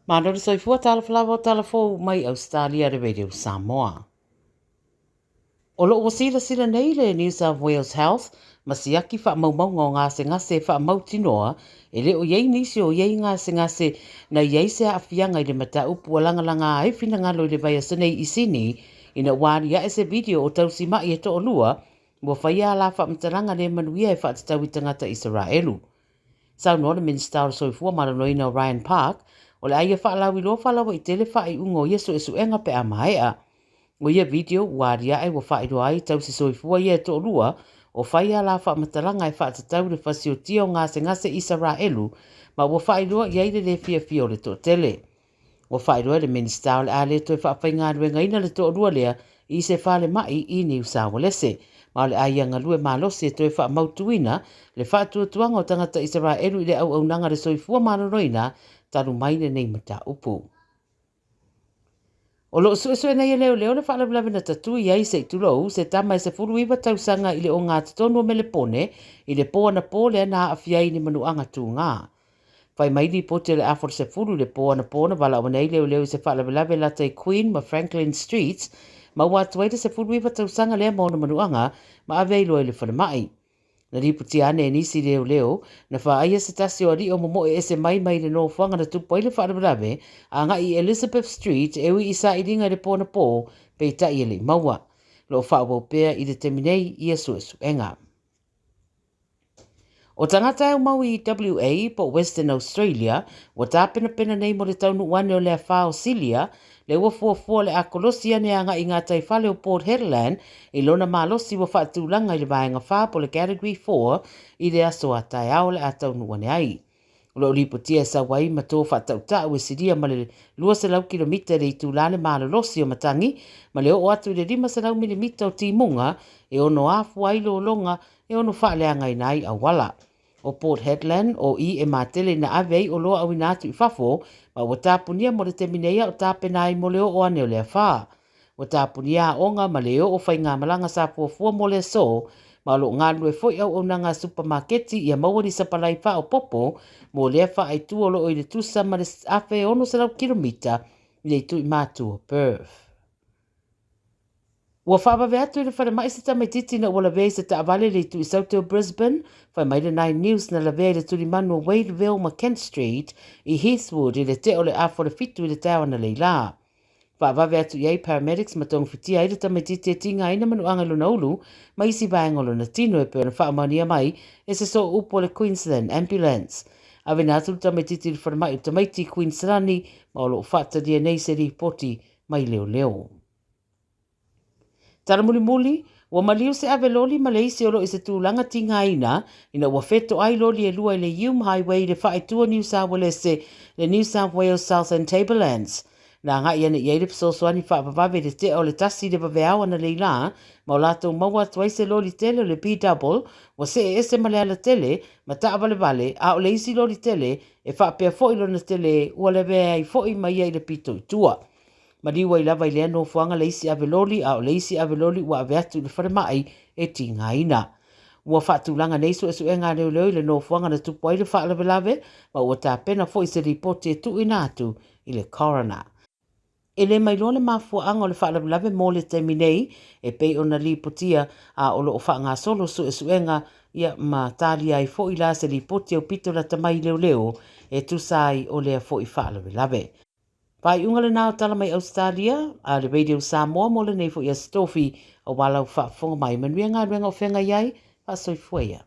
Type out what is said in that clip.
Mano soifua Tala Fou mai Ausetalia de Radio Samoa. O loo sila nei le New South Wales Health, masiaki wha maumau ngase wha mautinoa, e le o yei nisi o yei ngase na yei se awhianga i le mata upu langa ai whina ngalo i le vai asanei i sini, ina wāri a ese video o tausi mai e to o lua, mo whaia la wha mtaranga ne manuia e wha tatau i tangata Israelu. Sau noa le Minister o soifua maranoina o Ryan Park, o le aia whaalawi lo whaalawa i tele wha i ungo Yesu e suenga pe a maea. O ia video waria ai wa whaero ai tau si soifua ia to rua o whaia la wha matalanga e wha tatau le whasio tio ngase Israelu ma wa whaero ia i le fia o le to tele. O whaero le Minister o le ale to e wha whainga ruenga ina le to rua lea i se whale mai i New South Wales. Ma le aia ngalue malosi e to e wha mautuina le wha tuanga o tangata Israelu i le au nanga le soifua maranoina taru maine nei mata upu. O lo suesue nei leo le whaalawe na tatu i ai se tulou se tama e se furu iwa tausanga i le o ngā tatonu o melepone i le poa na pōle na awhiai ni manuanga tū ngā. Whai mai li pote le afor se furu le poa na pōna wala o nei leo i se whaalawe la te Queen ma Franklin Street ma watu waita se furu iwa tausanga lea mauna manuanga ma awei loa le whanamai. Na riputi ane e nisi leo, na wha aia se tasi o ri o momo e ese mai le no whanga na tupo ile whaarabrawe, a nga i Elizabeth Street e ui isa i ringa le pōna pō, pe ta i le maua. Lo whaawau pēr i le teminei i a suesu enga. O tangata au mau i WA po Western Australia, wa tā pena nei mo le taunu wane o lea wha o Silia, le ua fuafua le akolosi ane anga i ngā taifale o Port Hedland, i lona malosi wa whaatūlanga i le vaenga wha po le Category 4 i le aso a tai ao le a taunu wane ai. Lo lipotia sa wai ma tō whaatautau e siria ma le 2 kilomita le i tūlane malolosi o matangi, ma le o atu le 5 milimita o timunga, e ono afu ailo o longa, e ono whaaleanga i nai a wala. O Port Hedland o i e mātele na awei o loa au inatu i whafo, ma o tāpunia mo le temineia o tāpenai mo leo o ane o lea wha. O tāpunia onga ma leo o whai ngā malanga sa fuafua mo le so, ma lo ngā lue foi au nanga supermarketi i a mawari sa palai wha o popo, mo lea wha ai tu o lo o i le tusa ma le awhe ono sarau kilomita i le tu i mātu o Perth. Ua whapawe atu i le whare mai se tamaititi na ua lawei se taawale le tu i saute o Brisbane, whai mai le 9 News na lawei le turi manu o Wadeville ma Kent Street i Heathwood i le te o le afore fitu i le tawa na leila. Whapawe atu iei paramedics ma tongu fitia i le tamaititi e tinga ina manu anga luna ulu, ma isi vaengolo na tino e pēna whaamania mai e se so upo le Queensland Ambulance. Awe nā tulu tamaititi le whare mai o tamaiti Queenslandi ma o lo whata DNA se ripoti mai leo. Tara muli, ua maliu se ave loli ma le isi olo i se tūlanga tinga ina, ina ua feto ai loli e lua i le Hume Highway le whaetua New South Wales le New South Wales Southern Tablelands. Nā ngā iana i eire pisosoani whaapawave le te o le tasi le waweawa na leila, ma o lātou maua tuai se loli tele o le B-double, wa se e ese male ala tele, ma taa vale, a o le isi loli tele, e whaapea fo ilo na tele, ua le vea i fo i mai ai le pito i tua. Mariwa i lava i lea no fuanga leisi aveloli a o leisi aveloli ua ave atu le whare mai e tinga ina. Ua whaatulanga neisu e su e ngā leo le no fuanga na tupo i le whaalavelave, ma ua tā pena fo i se ripoti e tu ina atu i le coroner. E le mai lone mafua anga o le whaalavelave mō le teminei e pei o na lipotia a o lo o wha ngā solo su e su e ngā ia ma tāli ai fo i la se ripoti o pito la tamai leo e tu sai o lea fo i whaalavelave. Pai unga le nao tala mai Ausetalia, a le Radio Samoa mo le nei fo ia stofi o walau wha fonga mai manuia ngā renga o whenga iai, pa soifuea.